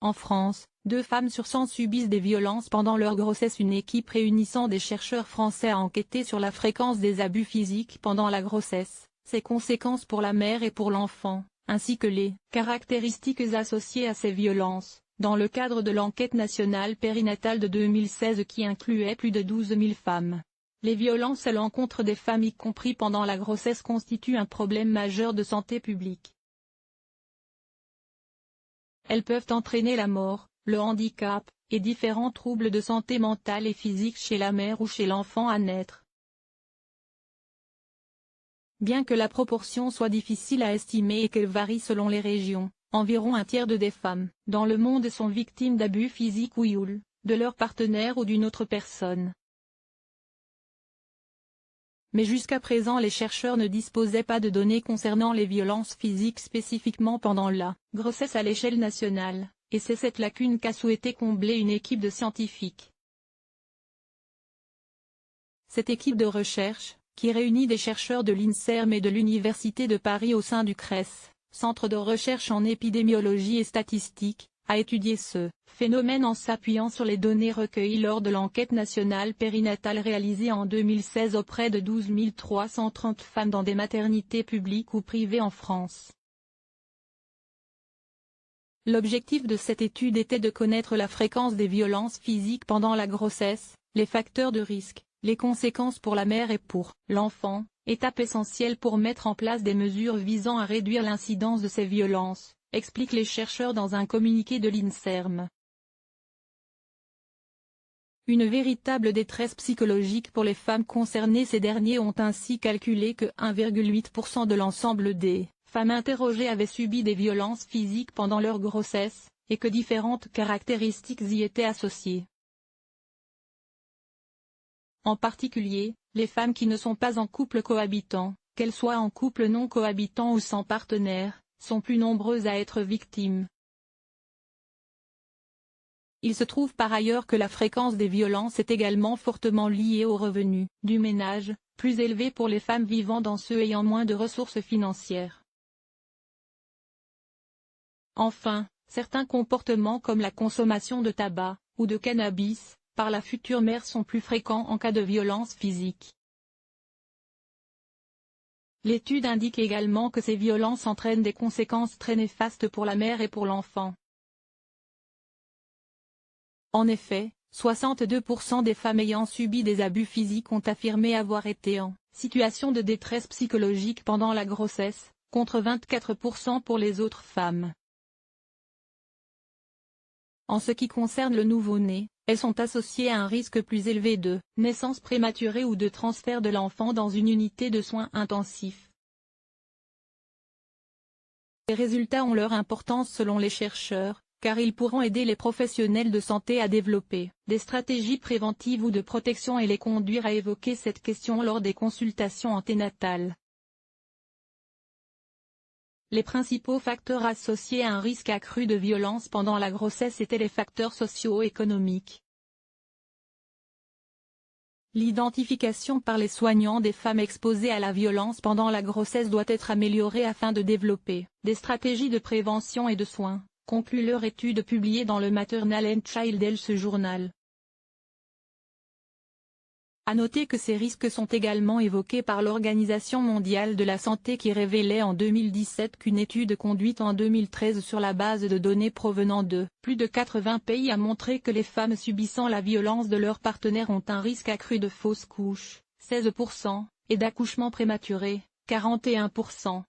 En France, 2 femmes sur 100 subissent des violences pendant leur grossesse. Une équipe réunissant des chercheurs français a enquêté sur la fréquence des abus physiques pendant la grossesse, ses conséquences pour la mère et pour l'enfant, ainsi que les caractéristiques associées à ces violences, dans le cadre de l'enquête nationale périnatale de 2016 qui incluait plus de 12 000 femmes. Les violences à l'encontre des femmes y compris pendant la grossesse constituent un problème majeur de santé publique. Elles peuvent entraîner la mort, le handicap, et différents troubles de santé mentale et physique chez la mère ou chez l'enfant à naître. Bien que la proportion soit difficile à estimer et qu'elle varie selon les régions, environ un tiers des femmes dans le monde sont victimes d'abus physiques ou viol, de leur partenaire ou d'une autre personne. Mais jusqu'à présent les chercheurs ne disposaient pas de données concernant les violences physiques spécifiquement pendant la grossesse à l'échelle nationale, et c'est cette lacune qu'a souhaité combler une équipe de scientifiques. Cette équipe de recherche, qui réunit des chercheurs de l'INSERM et de l'Université de Paris au sein du CRES, Centre de recherche en épidémiologie et statistique, a étudié ce phénomène en s'appuyant sur les données recueillies lors de l'enquête nationale périnatale réalisée en 2016 auprès de 12 330 femmes dans des maternités publiques ou privées en France. L'objectif de cette étude était de connaître la fréquence des violences physiques pendant la grossesse, les facteurs de risque, les conséquences pour la mère et pour l'enfant, étape essentielle pour mettre en place des mesures visant à réduire l'incidence de ces violences, expliquent les chercheurs dans un communiqué de l'INSERM. Une véritable détresse psychologique pour les femmes concernées. Ces derniers ont ainsi calculé que 1,8% de l'ensemble des femmes interrogées avaient subi des violences physiques pendant leur grossesse, et que différentes caractéristiques y étaient associées. En particulier, les femmes qui ne sont pas en couple cohabitant, qu'elles soient en couple non cohabitant ou sans partenaire, sont plus nombreuses à être victimes. Il se trouve par ailleurs que la fréquence des violences est également fortement liée aux revenus du ménage, plus élevés pour les femmes vivant dans ceux ayant moins de ressources financières. Enfin, certains comportements comme la consommation de tabac, ou de cannabis, par la future mère sont plus fréquents en cas de violence physique. L'étude indique également que ces violences entraînent des conséquences très néfastes pour la mère et pour l'enfant. En effet, 62% des femmes ayant subi des abus physiques ont affirmé avoir été en situation de détresse psychologique pendant la grossesse, contre 24% pour les autres femmes. En ce qui concerne le nouveau-né, elles sont associées à un risque plus élevé de naissance prématurée ou de transfert de l'enfant dans une unité de soins intensifs. Ces résultats ont leur importance selon les chercheurs, car ils pourront aider les professionnels de santé à développer des stratégies préventives ou de protection et les conduire à évoquer cette question lors des consultations anténatales. Les principaux facteurs associés à un risque accru de violence pendant la grossesse étaient les facteurs socio-économiques. L'identification par les soignants des femmes exposées à la violence pendant la grossesse doit être améliorée afin de développer des stratégies de prévention et de soins, conclut leur étude publiée dans le Maternal and Child Health Journal. À noter que ces risques sont également évoqués par l'Organisation mondiale de la santé qui révélait en 2017 qu'une étude conduite en 2013 sur la base de données provenant de plus de 80 pays a montré que les femmes subissant la violence de leur partenaire ont un risque accru de fausse couche, 16%, et d'accouchement prématuré, 41%.